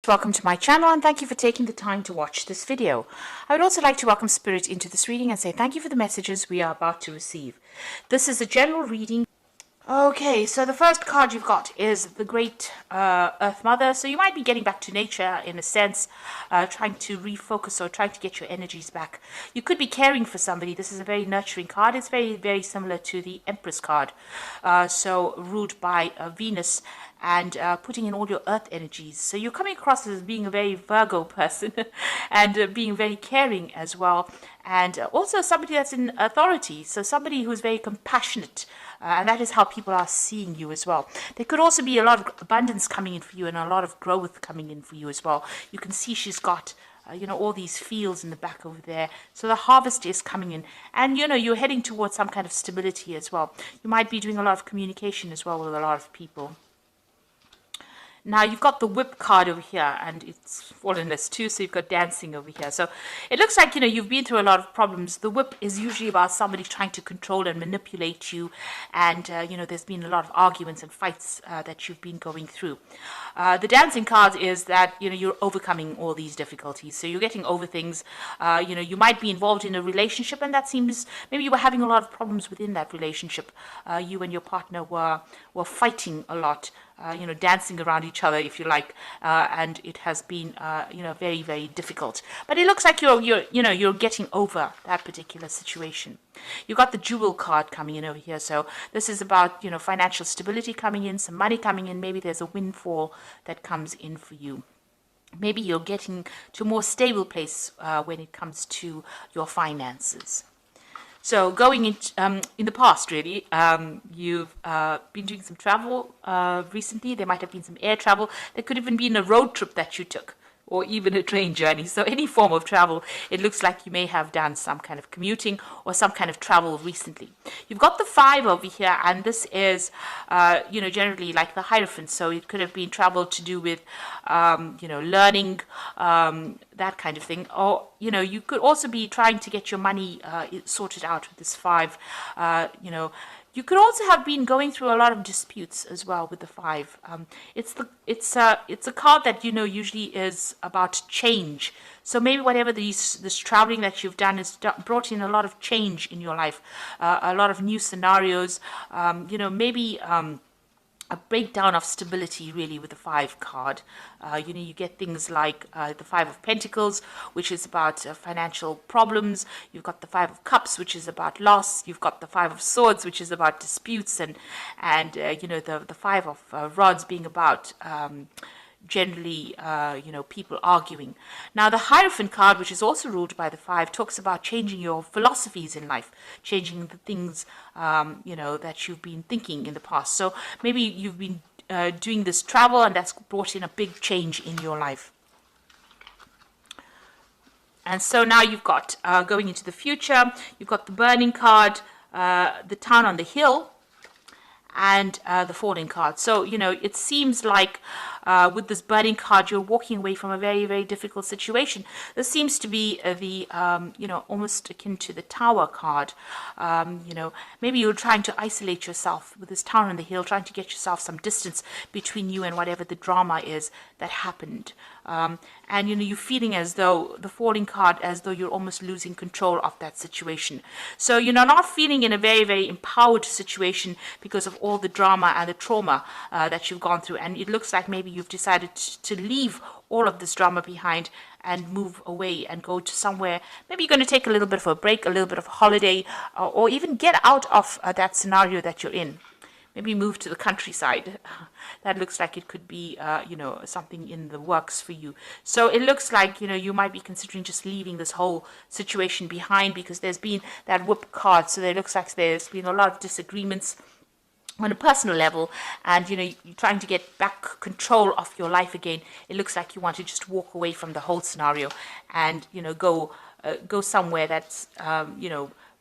Welcome to my channel and thank you for taking the time to watch this video. I would also like to welcome Spirit into this reading and say thank you for the messages we are about to receive. This is a general reading. Okay, so the first card you've got is the Great Earth Mother. So you might be getting back to nature in a sense, trying to refocus or trying to get your energies back. You could be caring for somebody. This is a very nurturing card. It's very, very similar to the Empress card. So ruled by Venus and putting in all your earth energies. So you're coming across as being a very Virgo person and being very caring as well. And also somebody that's in authority. So somebody who's very compassionate. And that is how people are seeing you as well. There could also be a lot of abundance coming in for you and a lot of growth coming in for you as well. You can see she's got all these fields in the back over there. So the harvest is coming in. And, you're heading towards some kind of stability as well. You might be doing a lot of communication as well with a lot of people. Now you've got the whip card over here and it's fallen as two, so you've got dancing over here. So it looks like, you've been through a lot of problems. The whip is usually about somebody trying to control and manipulate you. And, there's been a lot of arguments and fights that you've been going through. The dancing card is that, you're overcoming all these difficulties. So you're getting over things. You might be involved in a relationship and that seems, maybe you were having a lot of problems within that relationship. You and your partner were fighting a lot. Dancing around each other, if you like, and it has been, very, very difficult. But it looks like you're getting over that particular situation. You've got the Jewel card coming in over here, so this is about, financial stability coming in, some money coming in. Maybe there's a windfall that comes in for you. Maybe you're getting to a more stable place when it comes to your finances. So going in the past, really, you've been doing some travel recently. There might have been some air travel. There could even been a road trip that you took, or even a train journey. So any form of travel, it looks like you may have done some kind of commuting or some kind of travel recently. You've got the 5 over here, and this is, generally like the Hierophant. So it could have been travel to do with, learning, that kind of thing. Or, you could also be trying to get your money sorted out with this 5, You could also have been going through a lot of disputes as well with the 5. It's a card that usually is about change. So maybe whatever this traveling that you've done has brought in a lot of change in your life, a lot of new scenarios. Maybe a breakdown of stability really with the 5 card. You get things like the 5 of Pentacles, which is about financial problems. You've got the 5 of Cups, which is about loss. You've got the 5 of Swords, which is about disputes, and the 5 of Rods being about generally, people arguing. Now, the Hierophant card, which is also ruled by the 5, talks about changing your philosophies in life, changing the things, that you've been thinking in the past. So maybe you've been doing this travel and that's brought in a big change in your life. And so now you've got, going into the future, you've got the Burning card, the Town on the Hill, and the Falling card. So, it seems like with this Burning card, you're walking away from a very, very difficult situation. This seems to be the, almost akin to the Tower card. Maybe you're trying to isolate yourself with this Town on the Hill, trying to get yourself some distance between you and whatever the drama is that happened. And you're feeling as though the Falling card, as though you're almost losing control of that situation. So you're not feeling in a very, very empowered situation because of all the drama and the trauma that you've gone through. And it looks like maybe you've decided to leave all of this drama behind and move away and go to somewhere. Maybe you're going to take a little bit of a break, a little bit of a holiday, or even get out of that scenario that you're in. Maybe move to the countryside. That looks like it could be, something in the works for you. So it looks like, you might be considering just leaving this whole situation behind because there's been that Whip card. So it looks like there's been a lot of disagreements on a personal level, and you're trying to get back control of your life again. It looks like you want to just walk away from the whole scenario and go somewhere that's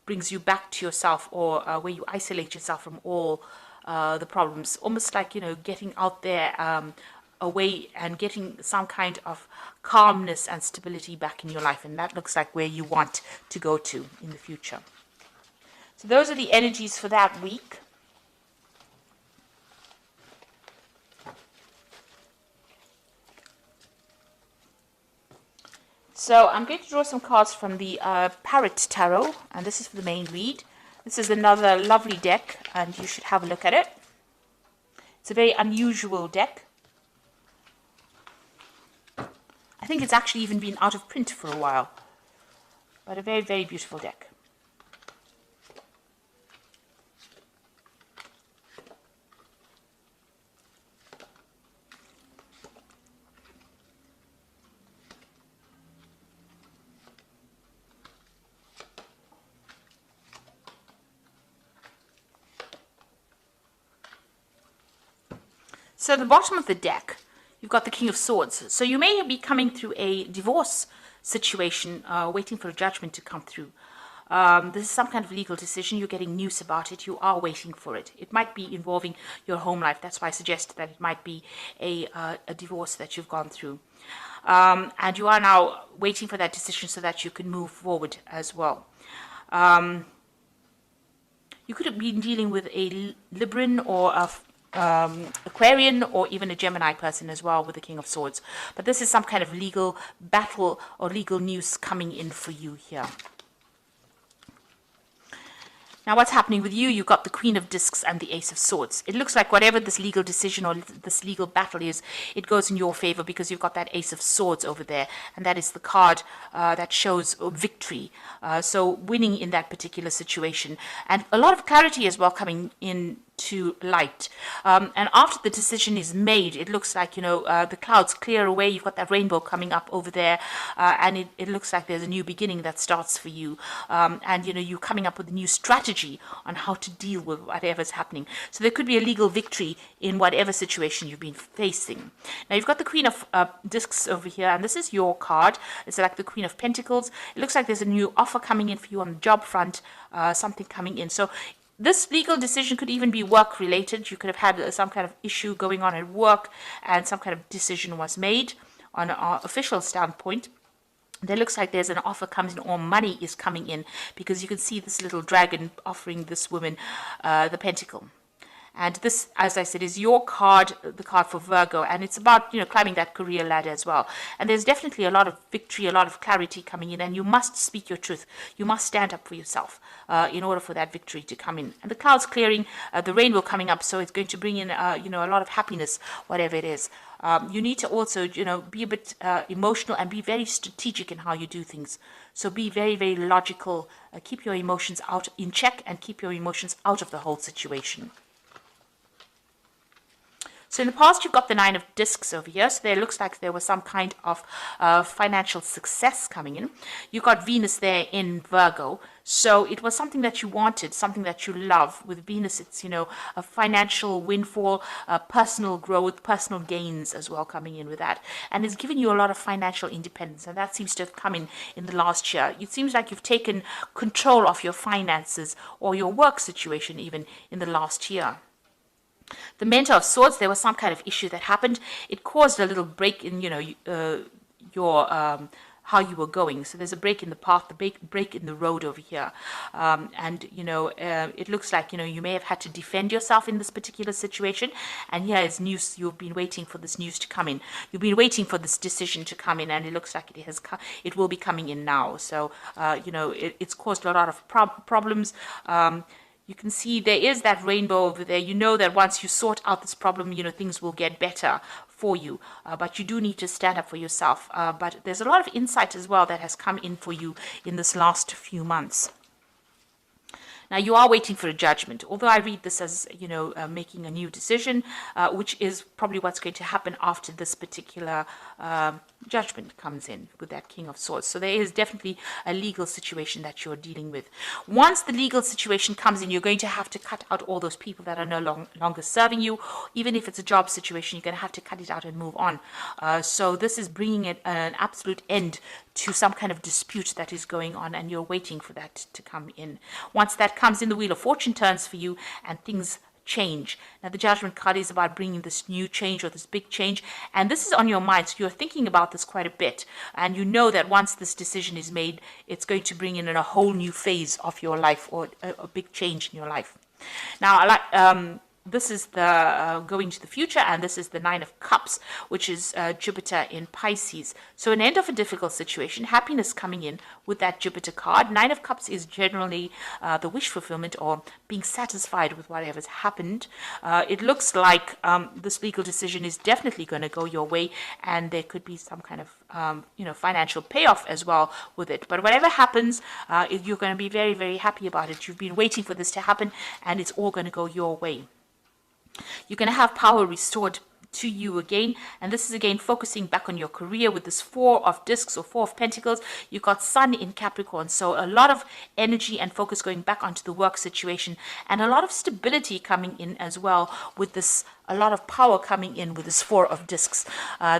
brings you back to yourself, or where you isolate yourself from all the problems, almost like getting out there away and getting some kind of calmness and stability back in your life. And that looks like where you want to go to in the future. So those are the energies for that week. So I'm going to draw some cards from the Parrot Tarot, and this is for the main read. This is another lovely deck, and you should have a look at it. It's a very unusual deck. I think it's actually even been out of print for a while, but a very, very beautiful deck. So at the bottom of the deck, you've got the King of Swords. So you may be coming through a divorce situation, waiting for a judgment to come through. This is some kind of legal decision. You're getting news about it. You are waiting for it. It might be involving your home life. That's why I suggested that it might be a divorce that you've gone through. And you are now waiting for that decision so that you can move forward as well. You could have been dealing with a Libran or a Aquarian or even a Gemini person as well with the King of Swords. But this is some kind of legal battle or legal news coming in for you here. Now what's happening with you? You've got the Queen of Discs and the Ace of Swords. It looks like whatever this legal decision or this legal battle is, it goes in your favor because you've got that Ace of Swords over there. And that is the card that shows victory. So winning in that particular situation. And a lot of clarity as well coming in to light. And after the decision is made, it looks like, the clouds clear away. You've got that rainbow coming up over there. And it looks like there's a new beginning that starts for you. And, you're coming up with a new strategy on how to deal with whatever's happening. So there could be a legal victory in whatever situation you've been facing. Now, you've got the Queen of Discs over here, and this is your card. It's like the Queen of Pentacles. It looks like there's a new offer coming in for you on the job front, something coming in. So this legal decision could even be work related. You could have had some kind of issue going on at work and some kind of decision was made on an official standpoint. There looks like there's an offer comes in or money is coming in because you can see this little dragon offering this woman the pentacle. And this, as I said, is your card, the card for Virgo. And it's about, climbing that career ladder as well. And there's definitely a lot of victory, a lot of clarity coming in. And you must speak your truth. You must stand up for yourself in order for that victory to come in. And the clouds clearing, the rainbow coming up. So it's going to bring in, a lot of happiness, whatever it is. You need to also, be a bit emotional and be very strategic in how you do things. So be very, very logical. Keep your emotions out in check and keep your emotions out of the whole situation. So in the past, you've got the Nine of Discs over here. So there looks like there was some kind of financial success coming in. You've got Venus there in Virgo. So it was something that you wanted, something that you love. With Venus, it's, a financial windfall, personal growth, personal gains as well coming in with that. And it's given you a lot of financial independence. And that seems to have come in the last year. It seems like you've taken control of your finances or your work situation even in the last year. The Mentor of Swords, there was some kind of issue that happened. It caused a little break in, your how you were going. So there's a break in the path, the break in the road over here. It looks like, you may have had to defend yourself in this particular situation. And here is news. You've been waiting for this news to come in. You've been waiting for this decision to come in, and it looks like it will be coming in now. So, it's caused a lot of problems. You can see there is that rainbow over there. You know that once you sort out this problem, things will get better for you. But you do need to stand up for yourself. But there's a lot of insight as well that has come in for you in this last few months. Now, you are waiting for a judgment, although I read this as, making a new decision, which is probably what's going to happen after this particular judgment comes in with that King of Swords. So there is definitely a legal situation that you're dealing with. Once the legal situation comes in, you're going to have to cut out all those people that are no longer serving you. Even if it's a job situation, you're going to have to cut it out and move on. So this is bringing an absolute end to some kind of dispute that is going on, and you're waiting for that to come in. Once that comes in, the Wheel of Fortune turns for you and things change. Now, the Judgment card is about bringing this new change or this big change, and this is on your mind, so you're thinking about this quite a bit, and you know that once this decision is made, it's going to bring in a whole new phase of your life or a big change in your life. Now, this is the going to the future, and this is the Nine of Cups, which is Jupiter in Pisces. So an end of a difficult situation, happiness coming in with that Jupiter card. Nine of Cups is generally the wish fulfillment, or being satisfied with whatever's happened. It looks like this legal decision is definitely going to go your way, and there could be some kind of financial payoff as well with it. But whatever happens, you're going to be very, very happy about it. You've been waiting for this to happen, and it's all going to go your way. You're going to have power restored to you again, and this is again focusing back on your career with this Four of Discs or Four of Pentacles. You've got Sun in Capricorn, so a lot of energy and focus going back onto the work situation, and a lot of stability coming in as well with this. A lot of power coming in with this Four of Discs.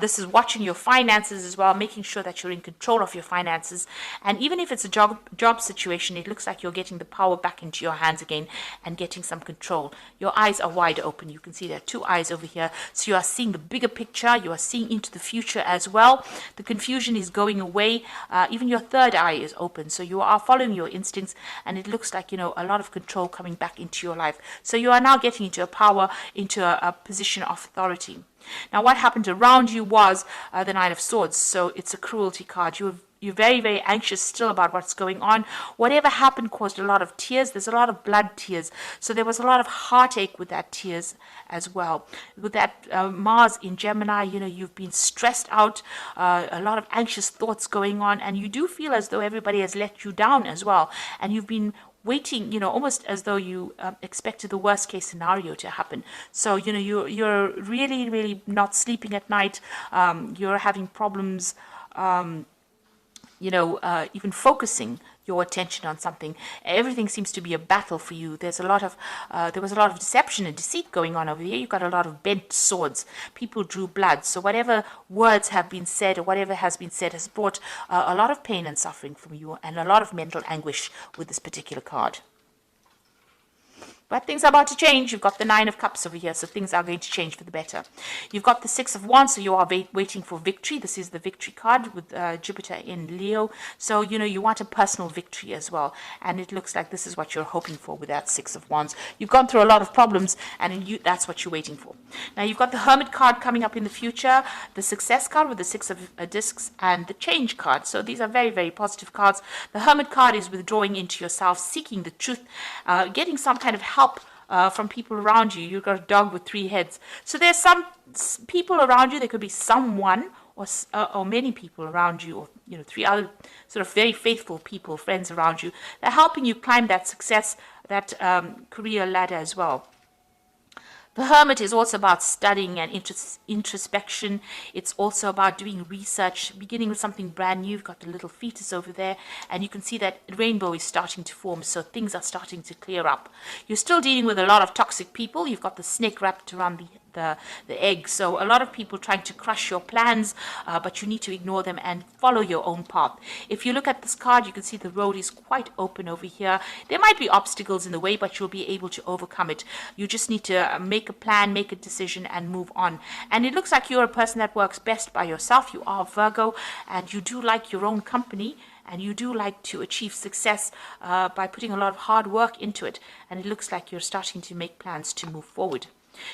This is watching your finances as well, making sure that you're in control of your finances. And even if it's a job situation, it looks like you're getting the power back into your hands again and getting some control. Your eyes are wide open. You can see there are two eyes over here. So you are seeing the bigger picture. You are seeing into the future as well. The confusion is going away. Even your third eye is open. So you are following your instincts, and it looks like, a lot of control coming back into your life. So you are now getting into a power, into a position of authority. Now, what happened around you was the Nine of Swords. So it's a cruelty card. You're very, very anxious still about what's going on. Whatever happened caused a lot of tears. There's a lot of blood tears. So there was a lot of heartache with that tears as well. With that Mars in Gemini, you've been stressed out, a lot of anxious thoughts going on, and you do feel as though everybody has let you down as well. And you've been waiting, almost as though you expected the worst case scenario to happen. So, you're really, really not sleeping at night. You're having problems, even focusing your attention on something. Everything seems to be a battle for you. There was a lot of deception and deceit going on over here. You've got a lot of bent swords. People drew blood. So whatever words have been said, or whatever has been said, has brought a lot of pain and suffering from you, and a lot of mental anguish with this particular card. But things are about to change. You've got the Nine of Cups over here, so things are going to change for the better. You've got the Six of Wands, so you are waiting for victory. This is the victory card with Jupiter in Leo. So, you want a personal victory as well. And it looks like this is what you're hoping for with that Six of Wands. You've gone through a lot of problems, and that's what you're waiting for. Now, you've got the Hermit card coming up in the future, the Success card with the Six of Discs, and the Change card. So these are very, very positive cards. The Hermit card is withdrawing into yourself, seeking the truth, getting some kind of help from people around you. You've got a dog with three heads. So there's some people around you. There could be someone or many people around you, or three other sort of very faithful people, friends around you. They're helping you climb that success, that career ladder as well. The Hermit is also about studying and introspection. It's also about doing research, beginning with something brand new. You've got the little fetus over there, and you can see that rainbow is starting to form, so things are starting to clear up. You're still dealing with a lot of toxic people. You've got the snake wrapped around the egg, so a lot of people trying to crush your plans, but you need to ignore them and follow your own path. If you look at this card, you can see the road is quite open over here. There might be obstacles in the way, but you'll be able to overcome it. You just need to make a plan, make a decision, and move on. And it looks like you're a person that works best by yourself. You are Virgo, and you do like your own company, and you do like to achieve success by putting a lot of hard work into it. And it looks like you're starting to make plans to move forward.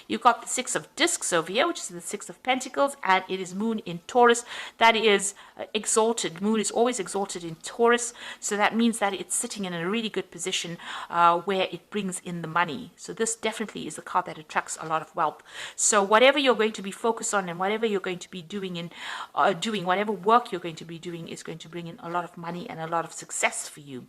You've got the Six of Discs over here, which is the Six of Pentacles, and it is Moon in Taurus. That is exalted. Moon is always exalted in Taurus, so that means that it's sitting in a really good position where it brings in the money. So this definitely is a card that attracts a lot of wealth. So whatever you're going to be focused on, and whatever you're going to be doing whatever work you're going to be doing, is going to bring in a lot of money and a lot of success for you.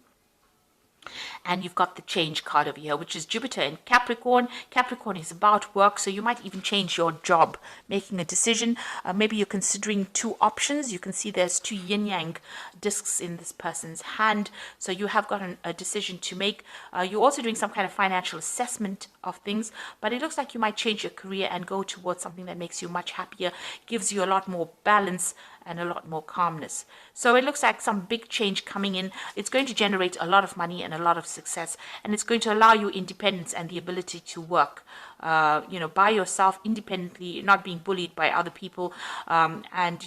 And you've got the Change card over here, which is Jupiter in Capricorn. Capricorn is about work, so you might even change your job, making a decision. Maybe you're considering two options. You can see there's two yin-yang discs in this person's hand, so you have got a decision to make. You're also doing some kind of financial assessment of things, but it looks like you might change your career and go towards something that makes you much happier, gives you a lot more balance and a lot more calmness. So it looks like some big change coming in. It's going to generate a lot of money and a lot of success, and it's going to allow you independence and the ability to work by yourself, independently, not being bullied by other people. And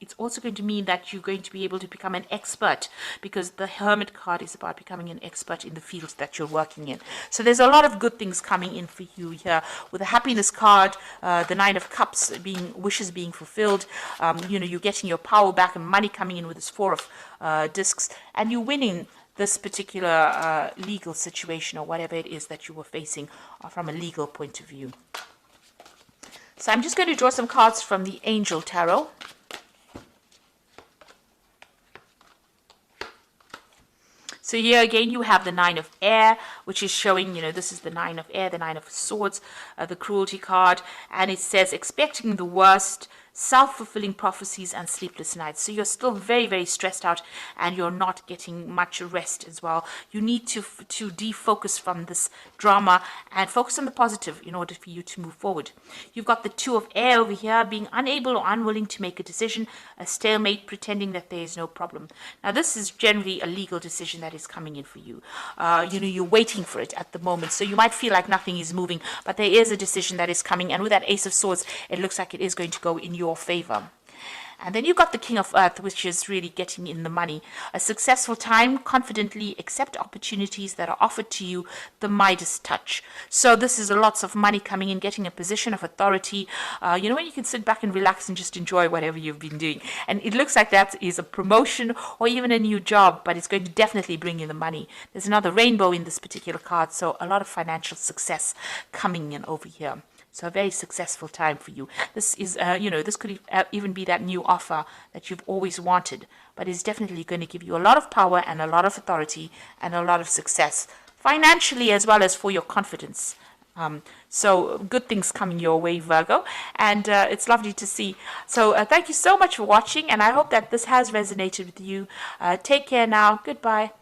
it's also going to mean that you're going to be able to become an expert, because the Hermit card is about becoming an expert in the fields that you're working in. So there's a lot of good things coming in for you here with the happiness card, the Nine of Cups, being wishes being fulfilled. You're getting your power back and money coming in with this Four of Discs, and you're winning this particular legal situation or whatever it is that you were facing from a legal point of view. So I'm just going to draw some cards from the Angel Tarot. So here again, you have the Nine of Air, which is showing, this is the Nine of Air, the Nine of Swords, the Cruelty card. And it says, expecting the worst, self-fulfilling prophecies and sleepless nights. So you're still very, very stressed out, and you're not getting much rest as well. You need to defocus from this drama and focus on the positive in order for you to move forward. You've got the Two of Air over here, being unable or unwilling to make a decision, a stalemate, pretending that there is no problem. Now this is generally a legal decision that is coming in for you. You're waiting for it at the moment, so you might feel like nothing is moving, but there is a decision that is coming, and with that Ace of Swords, it looks like it is going to go in your favor. And then you've got the King of Earth, which is really getting in the money. A successful time, confidently accept opportunities that are offered to you, the Midas touch. So this is lots of money coming in, getting a position of authority, when you can sit back and relax and just enjoy whatever you've been doing. And it looks like that is a promotion or even a new job, but it's going to definitely bring you the money. There's another rainbow in this particular card, so a lot of financial success coming in over here. So a very successful time for you. This is, this could even be that new offer that you've always wanted, but it's definitely going to give you a lot of power and a lot of authority and a lot of success, financially as well as for your confidence. So good things coming your way, Virgo, and it's lovely to see. So thank you so much for watching, and I hope that this has resonated with you. Take care now. Goodbye.